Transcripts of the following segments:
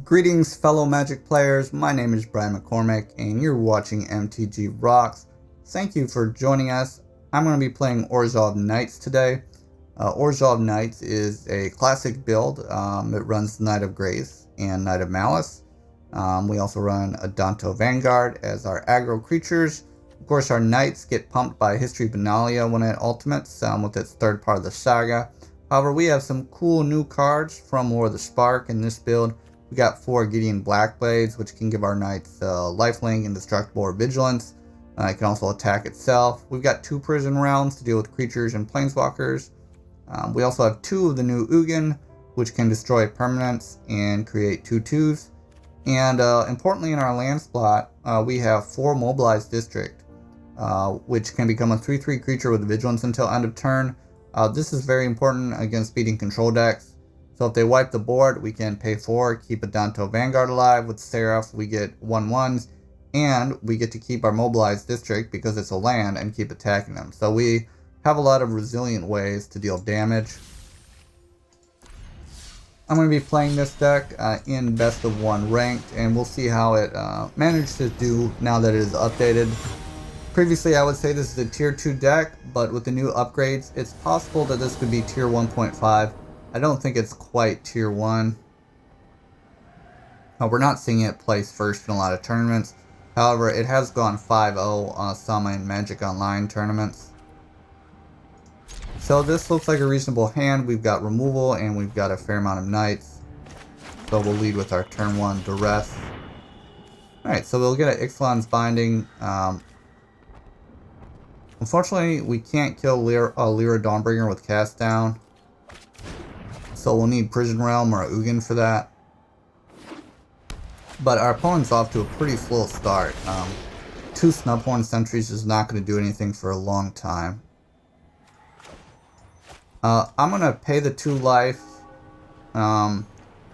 Greetings, fellow Magic players. My name is Brian McCormick, and you're watching MTG Rocks. Thank you for joining us. I'm going to be playing Orzhov Knights today. Orzhov Knights is a classic build. It runs Knight of Grace and Knight of Malice. We also run Adanto Vanguard as our aggro creatures. Of course, our Knights get pumped by History of Benalia when it ultimates with its third part of the saga. However, we have some cool new cards from War of the Spark in this build. We got 4 Gideon Blackblades, which can give our Knights lifelink, indestructible, or vigilance. It can also attack itself. We've got 2 prison realms to deal with creatures and planeswalkers. We also have 2 of the new Ugin, which can destroy permanents and create 2/2s. And importantly, in our land slot, we have 4 Mobilized District, which can become a 3/3 creature with vigilance until end of turn. This is very important against beating control decks. So if they wipe the board, we can pay 4, keep Adanto Vanguard alive. With Seraph, we get 1/1s, and we get to keep our Mobilized District because it's a land and keep attacking them. So we have a lot of resilient ways to deal damage. I'm going to be playing this deck in best of 1 ranked, and we'll see how it managed to do now that it is updated. Previously, I would say this is a tier 2 deck, but with the new upgrades, it's possible that this could be tier 1.5. I don't think it's quite tier 1. We're not seeing it place first in a lot of tournaments. However, it has gone 5-0 some in Magic Online tournaments. So this looks like a reasonable hand. We've got removal and we've got a fair amount of Knights. So we'll lead with our turn 1 Duress. Alright, so we'll get an Ixalan's Binding. Unfortunately, we can't kill Lyra Dawnbringer with Cast Down. So we'll need Prison Realm or Ugin for that. But our opponent's off to a pretty slow start. 2 Snubhorn Sentries is not going to do anything for a long time. I'm going to pay the 2 life.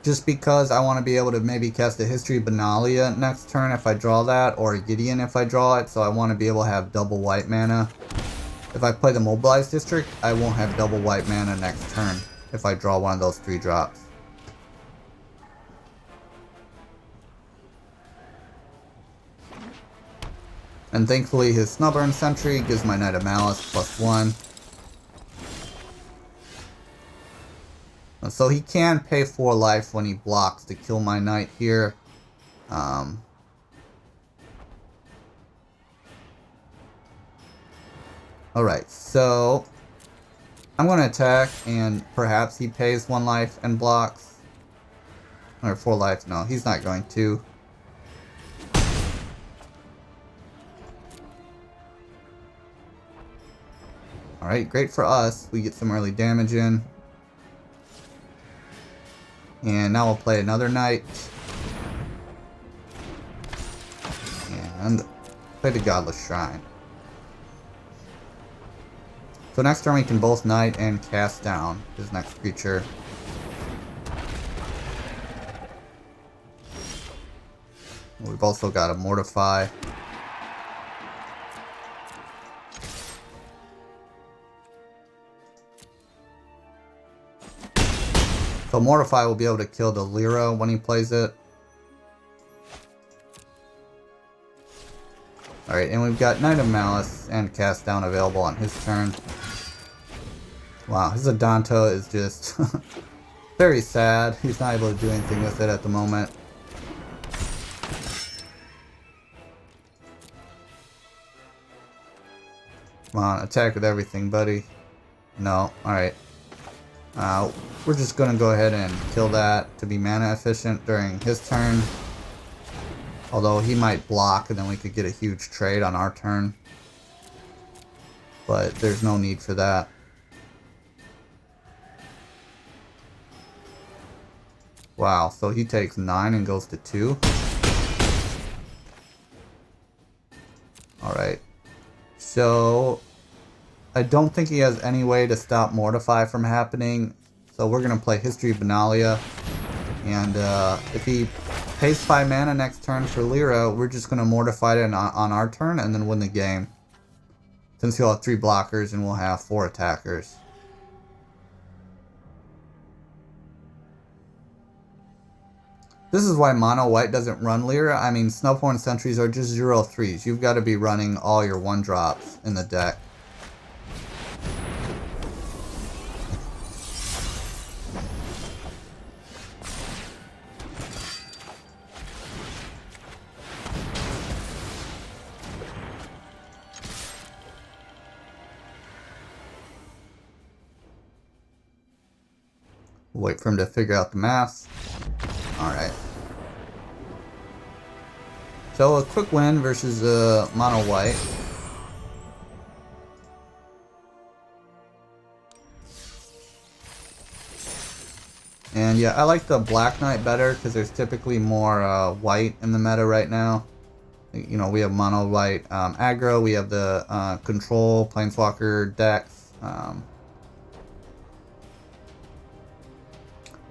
Just because I want to be able to maybe cast a History of Benalia next turn if I draw that. Or a Gideon if I draw it. So I want to be able to have double white mana. If I play the Mobilized District, I won't have double white mana next turn if I draw one of those 3 drops. And thankfully his Snubhorn Sentry gives my Knight of Malice +1. So he can pay 4 life when he blocks to kill my Knight here. Alright, so I'm going to attack, and perhaps he pays 1 life and blocks. Or 4 life. No, he's not going to. Alright, great for us. We get some early damage in. And now we'll play another Knight. And play the Godless Shrine. So next turn we can both Knight and cast down his next creature. We've also got a Mortify. So Mortify will be able to kill the Lyra when he plays it. Alright, and we've got Knight of Malice and Cast Down available on his turn. Wow, his Adanto is just very sad. He's not able to do anything with it at the moment. Come on, attack with everything, buddy. No, alright. We're just going to go ahead and kill that to be mana efficient during his turn. Although he might block and then we could get a huge trade on our turn. But there's no need for that. Wow, so he takes 9 and goes to 2. Alright. So I don't think he has any way to stop Mortify from happening. So we're going to play History of Benalia. And if he pays 5 mana next turn for Lyra, we're just going to Mortify it on our turn and then win the game. Since he'll have 3 blockers and we'll have 4 attackers. This is why mono white doesn't run Lyra. I mean, Snowthorn Sentries are just 0/3s. You've got to be running all your 1-drops in the deck. Wait for him to figure out the maths. Alright. So a quick win versus mono white. And yeah, I like the Black Knight better because there's typically more white in the meta right now. You know, we have mono white aggro, we have the control planeswalker decks.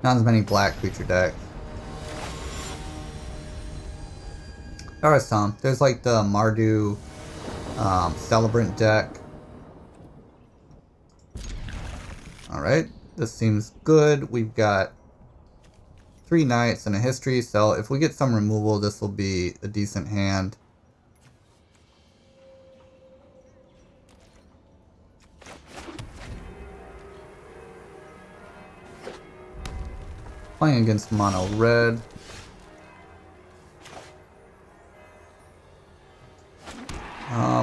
Not as many black creature decks. Alright, Tom. There's like the Mardu Celebrant deck. Alright, this seems good. We've got 3 Knights and a History, so if we get some removal, this will be a decent hand. Playing against mono red.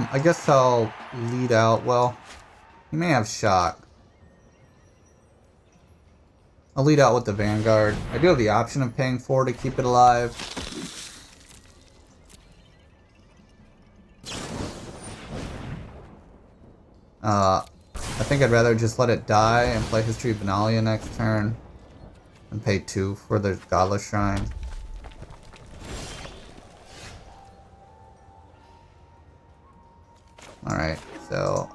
I guess I'll lead out. Well, he may have shock. I'll lead out with the Vanguard. I do have the option of paying 4 to keep it alive. I think I'd rather just let it die and play History of Benalia next turn. And pay 2 for the Godless Shrine. Alright, so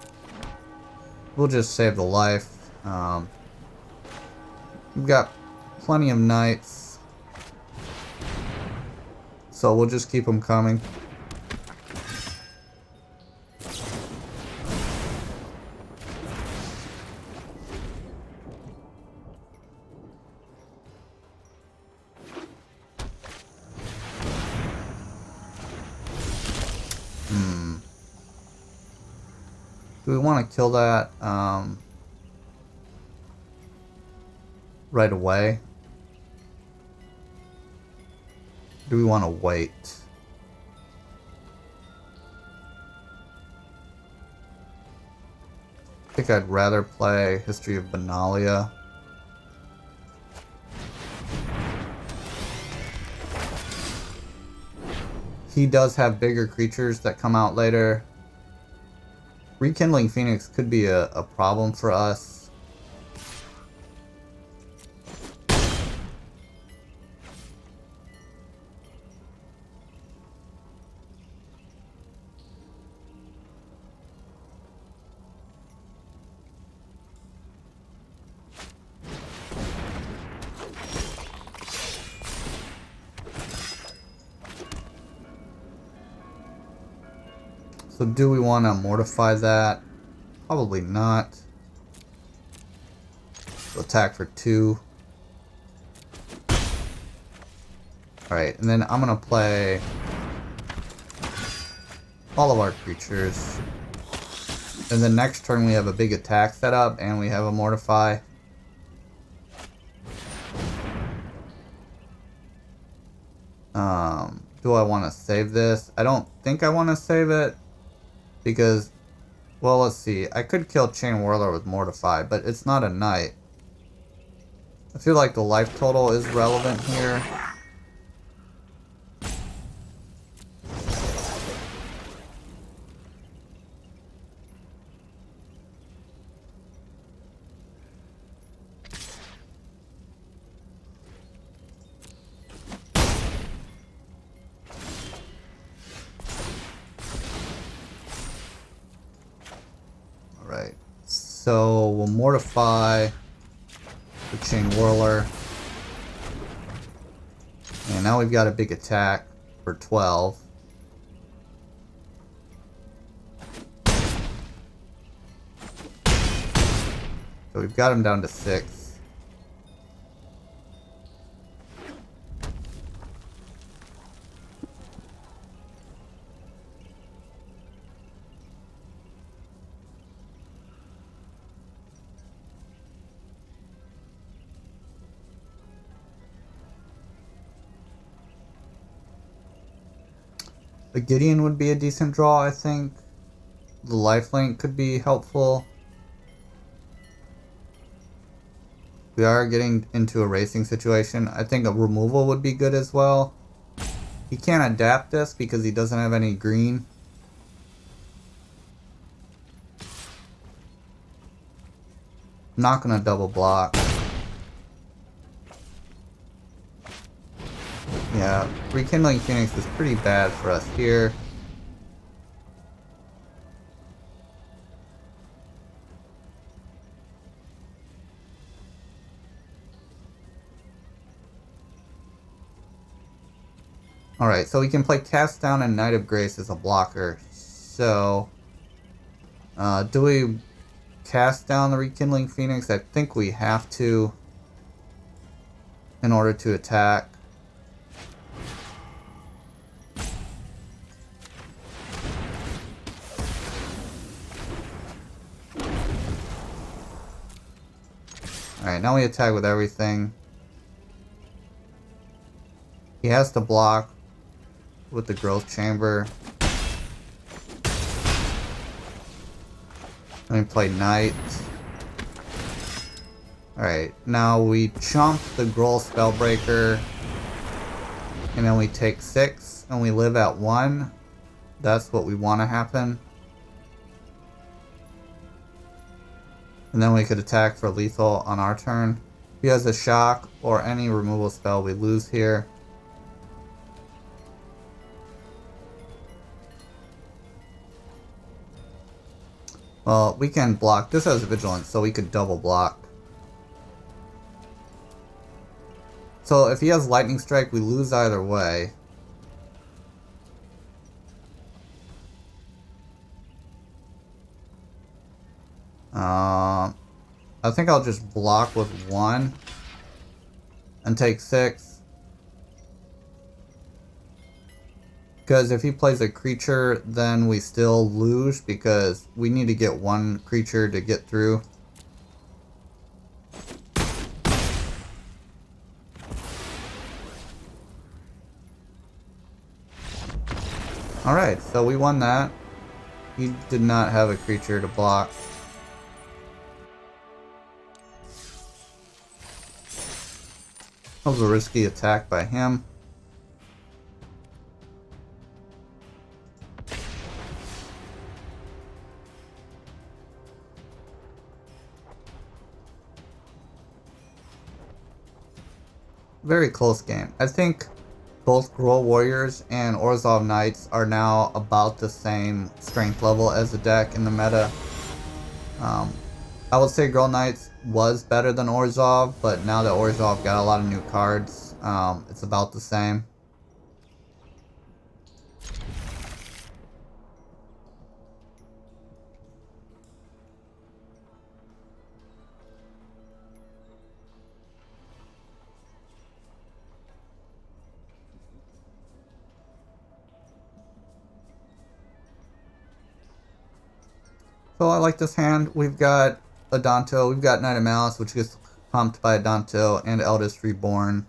we'll just save the life. We've got plenty of Knights, so we'll just keep them coming. Do we want to kill that right away? Do we want to wait? I think I'd rather play History of Benalia. He does have bigger creatures that come out later. Rekindling Phoenix could be a problem for us. So do we want to mortify that? Probably not. So attack for 2. Alright, and then I'm going to play all of our creatures. And then next turn we have a big attack set up and we have a mortify. Do I want to save this? I don't think I want to save it. Because, well, let's see. I could kill Chain Whirler with Mortify, but it's not a Knight. I feel like the life total is relevant here. Alright, so we'll mortify the Chain Whirler. And now we've got a big attack for 12. So we've got him down to 6. A Gideon would be a decent draw, I think. The lifelink could be helpful. We are getting into a racing situation. I think a removal would be good as well. He can't adapt this because he doesn't have any green. I'm not going to double block. Yeah, Rekindling Phoenix is pretty bad for us here. Alright, so we can play Cast Down and Knight of Grace as a blocker. So, do we cast down the Rekindling Phoenix? I think we have to in order to attack. Alright, now we attack with everything. He has to block with the Growth Chamber. Then we play Knight. Alright, now we chomp the Groll Spellbreaker. And then we take 6 and we live at 1. That's what we want to happen. And then we could attack for lethal on our turn. If he has a shock or any removal spell, we lose here. Well, we can block. This has Vigilance, so we could double block. So if he has Lightning Strike, we lose either way. I think I'll just block with 1 and take 6. Because if he plays a creature, then we still lose because we need to get 1 creature to get through. Alright, so we won that. He did not have a creature to block. That was a risky attack by him. Very close game. I think both Gruul Warriors and Orzhov Knights are now about the same strength level as the deck in the meta. I would say Gruul Knights was better than Orzhov, but now that Orzhov got a lot of new cards, it's about the same. So I like this hand. We've got Adanto, we've got Knight of Malice, which gets pumped by Adanto, and Eldest Reborn.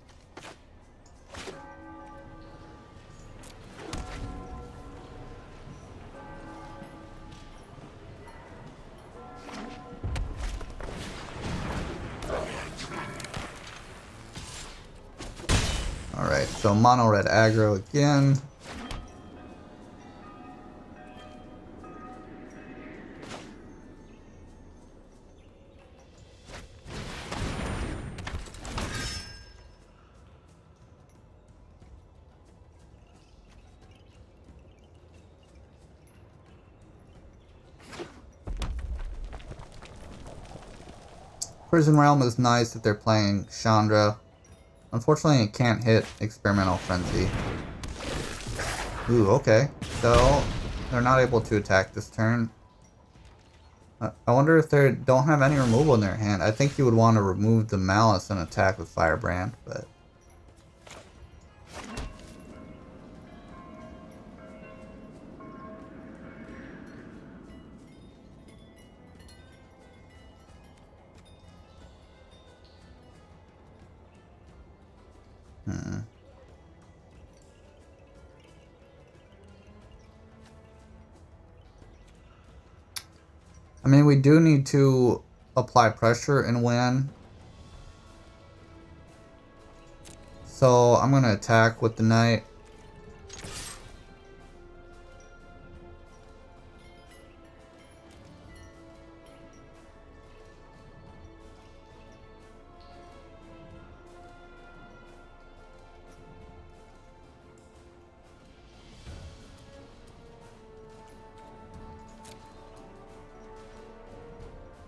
Alright, so mono red aggro again. Prison Realm is nice if they're playing Chandra. Unfortunately, it can't hit Experimental Frenzy. Ooh, okay. So, they're not able to attack this turn. I wonder if they don't have any removal in their hand. I think you would want to remove the Malice and attack with Firebrand, but... I mean, we do need to apply pressure and win. So I'm going to attack with the Knight.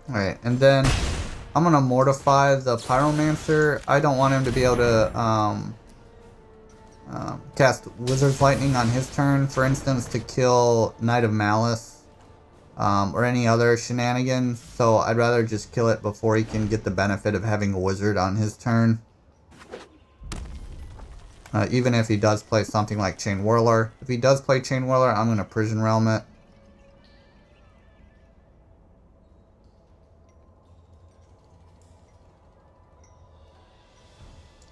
Alright, and then I'm going to Mortify the Pyromancer. I don't want him to be able to cast Wizard's Lightning on his turn, for instance, to kill Knight of Malice or any other shenanigans. So I'd rather just kill it before he can get the benefit of having a wizard on his turn. Even if he does play something like Chain Whirler. If he does play Chain Whirler, I'm going to Prison Realm it.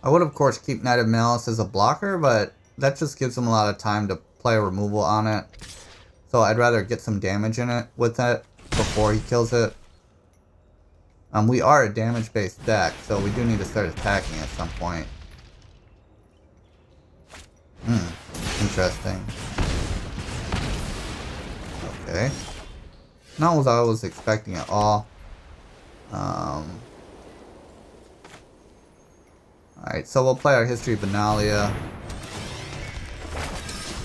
I would, of course, keep Knight of Malice as a blocker, but that just gives him a lot of time to play a removal on it. So I'd rather get some damage in it with it before he kills it. We are a damage-based deck, so we do need to start attacking at some point. Interesting. Okay. Not what I was expecting at all. Alright, so we'll play our History of Benalia.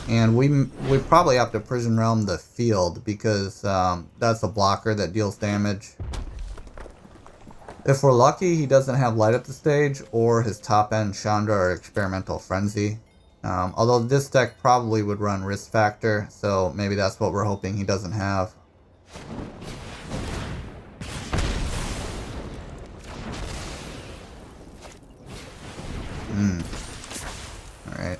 And we probably have to Prison Realm the field because that's a blocker that deals damage. If we're lucky, he doesn't have Light Up the Stage or his top end Chandra or Experimental Frenzy. Although this deck probably would run Risk Factor, so maybe that's what we're hoping he doesn't have. Alright.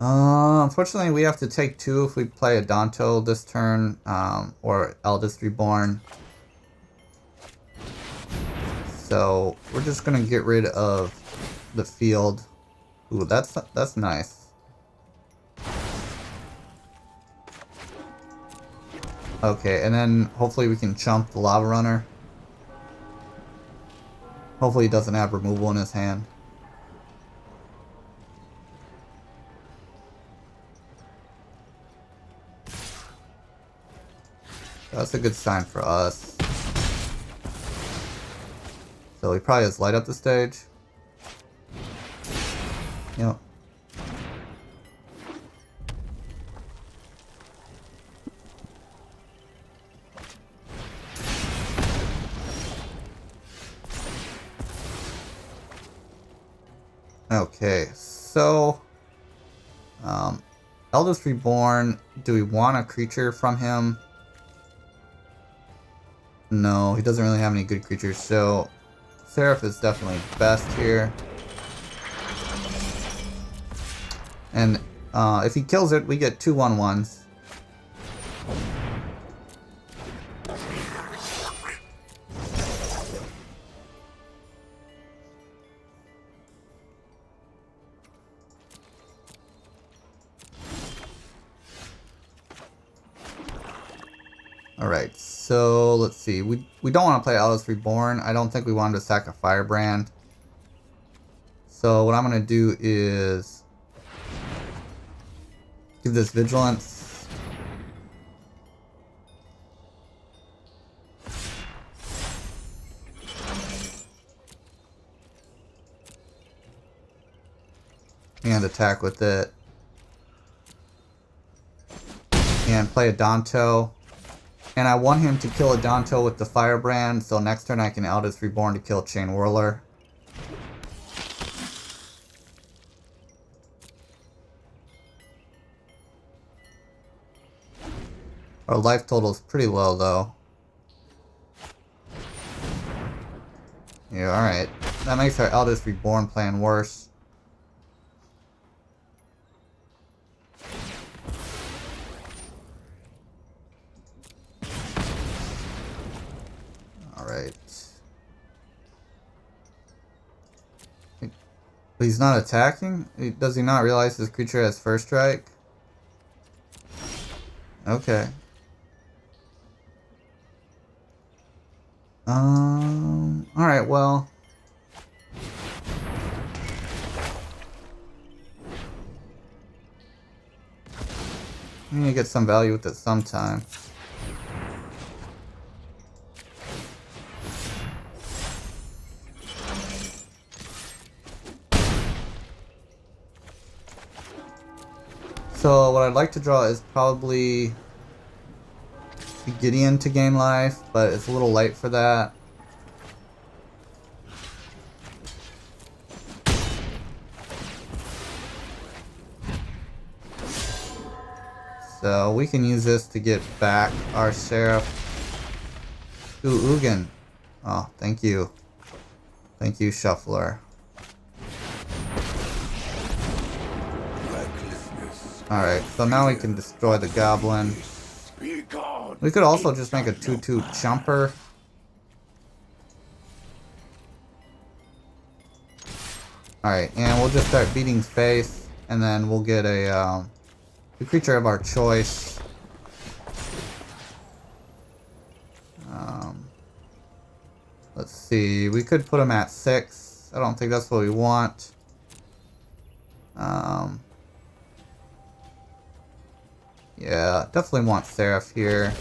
Unfortunately, we have to take 2 if we play Adanto this turn, or Eldest Reborn. So we're just gonna get rid of the field. Ooh, that's nice. Okay, and then hopefully we can chump the Lava Runner. Hopefully he doesn't have removal in his hand. That's a good sign for us. So he probably has Light Up the Stage. Yep. Okay, so Eldest Reborn, do we want a creature from him? No, he doesn't really have any good creatures, so Seraph is definitely best here. And if he kills it, we get 2 1/1s. Alright, so let's see. We don't want to play Eldest Reborn. I don't think we wanted to sack a Firebrand. So what I'm going to do is give this Vigilance. And attack with it. And play Adanto. And I want him to kill Adanto with the Firebrand, so next turn I can Eldest Reborn to kill Chain Whirler. Our life total is pretty low, though. Yeah, alright. That makes our Eldest Reborn plan worse. Alright. But he's not attacking? Does he not realize his creature has first strike? Okay. Alright, well. I need to get some value with it sometime. So what I'd like to draw is probably Gideon to gain life, but it's a little late for that. So we can use this to get back our Seraph. Ooh, Ugin. Oh, thank you. Thank you, Shuffler. Alright, so now we can destroy the goblin. We could also just make a 2/2 chumper. Alright, and we'll just start beating face, and then we'll get a creature of our choice. Let's see, we could put him at 6. I don't think that's what we want. Yeah, definitely want Seraph here.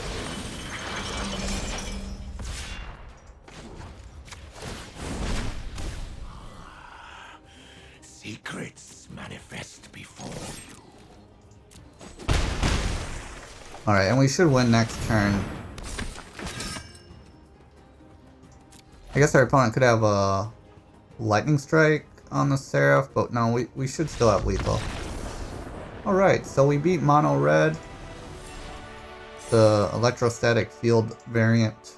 Secrets manifest before you. Alright, and we should win next turn. I guess our opponent could have a lightning strike on the Seraph, but no, we should still have lethal. Alright, so we beat mono red. The electrostatic field variant.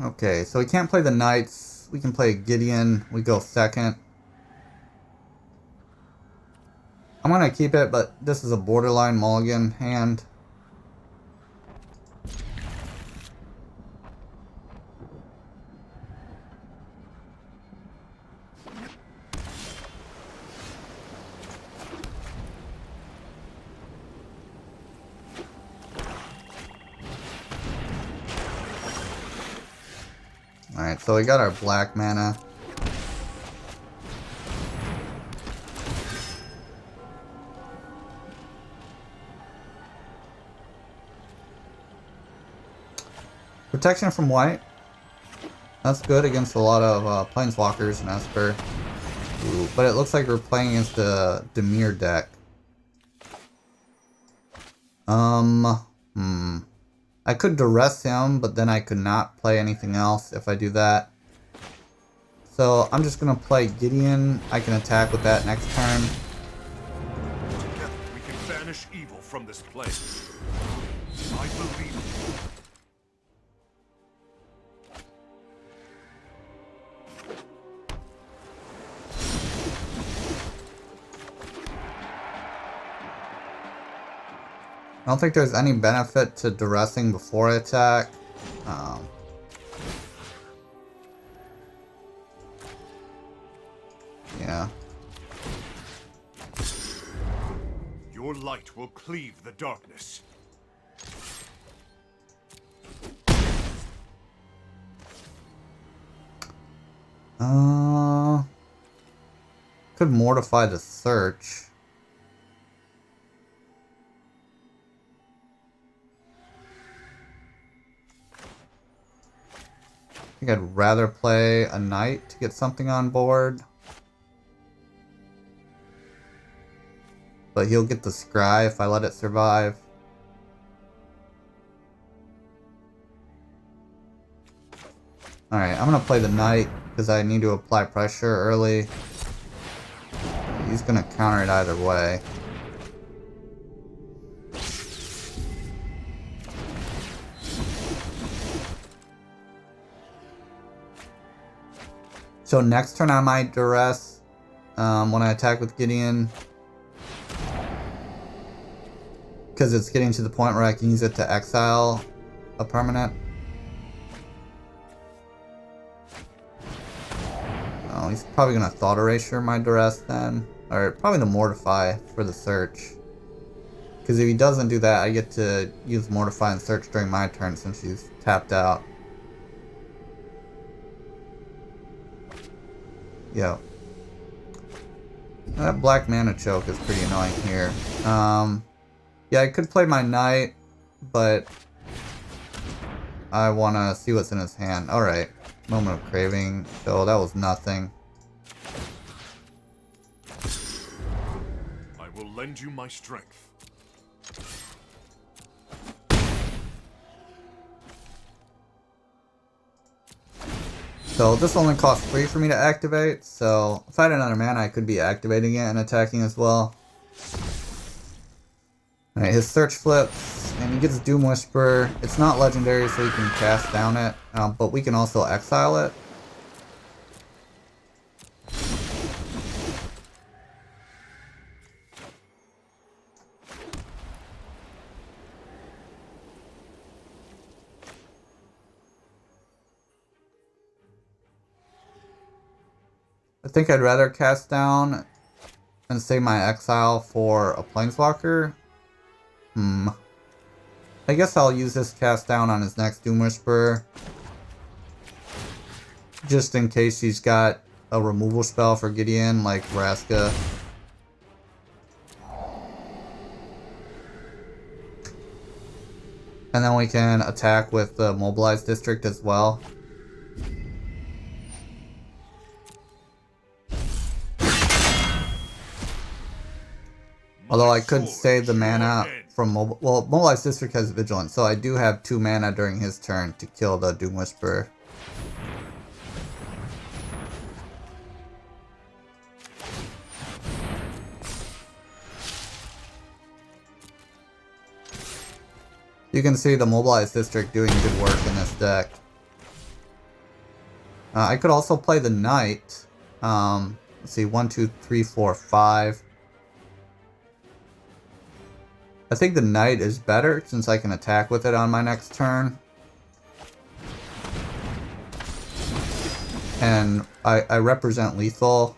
Okay, so we can't play the Knights. We can play Gideon. We go second. I'm gonna keep it, but this is a borderline mulligan hand. Alright, so we got our black mana. Protection from white. That's good against a lot of planeswalkers and Esper. Ooh, but it looks like we're playing against the Dimir deck. I could Duress him, but then I could not play anything else if I do that. So I'm just gonna play Gideon. I can attack with that next turn. Together we can banish evil from this place. I believe in you. I don't think there's any benefit to Duressing before I attack. Yeah. Your light will cleave the darkness. Could Mortify the search. I think I'd rather play a knight to get something on board. But he'll get the scry if I let it survive. Alright, I'm gonna play the knight because I need to apply pressure early. he's gonna counter it either way. So next turn I might Duress when I attack with Gideon, because it's getting to the point where I can use it to exile a permanent. Oh, he's probably gonna Thought Erasure my Duress then, or probably the Mortify for the search. Because if he doesn't do that, I get to use Mortify and search during my turn since she's tapped out. Yo. That black mana choke is pretty annoying here. Yeah, I could play my Knight, but I want to see what's in his hand. Alright. Moment of Craving. So that was nothing. I will lend you my strength. So this only costs 3 for me to activate, so if I had another mana I could be activating it and attacking as well. Alright, his search flips, and he gets Doom Whisper. It's not legendary, so he can cast down it, but we can also exile it. I think I'd rather cast down and save my exile for a Planeswalker. I guess I'll use this cast down on his next Doom Whisper, just in case he's got a removal spell for Gideon, like Vraska. And then we can attack with the Mobilized District as well. Although I could save the mana from Mobilized District has Vigilance, so I do have 2 mana during his turn to kill the Doom Whisperer. You can see the Mobilized District doing good work in this deck. I could also play the Knight. Let's see, 1, 2, 3, 4, 5. I think the Knight is better since I can attack with it on my next turn. And I represent lethal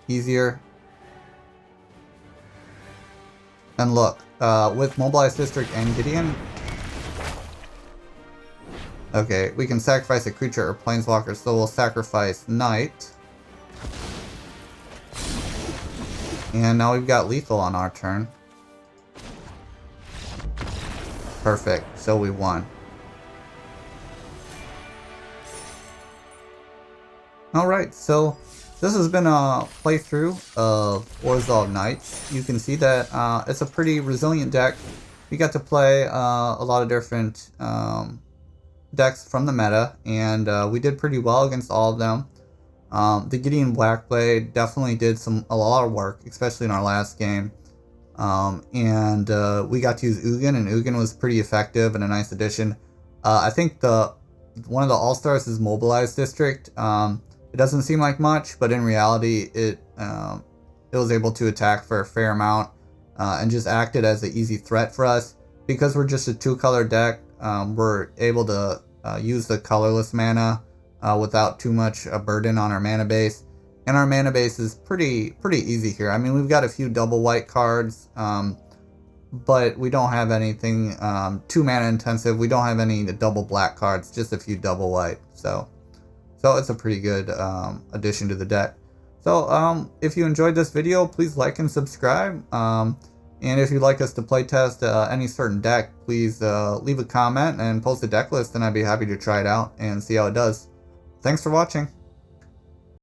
easier. And look, with Mobilized District and Gideon, okay, we can sacrifice a creature or planeswalker, so we'll sacrifice Knight. And now we've got lethal on our turn. Perfect, so we won. Alright, so this has been a playthrough of Orzhov Knights. You can see that it's a pretty resilient deck. We got to play a lot of different decks from the meta, and we did pretty well against all of them. The Gideon Blackblade definitely did a lot of work, especially in our last game. We got to use Ugin, and Ugin was pretty effective and a nice addition. I think one of the all-stars is Mobilized District. It doesn't seem like much, but in reality, it was able to attack for a fair amount and just acted as an easy threat for us. Because we're just a 2-color deck, we're able to use the colorless mana without too much a burden on our mana base. And our mana base is pretty easy here. I mean, we've got a few double white cards, but we don't have anything 2 mana intensive. We don't have any double black cards, just a few double white. So it's a pretty good addition to the deck. So if you enjoyed this video, please like and subscribe. And if you'd like us to playtest any certain deck, please leave a comment and post a deck list, and I'd be happy to try it out and see how it does. Thanks for watching.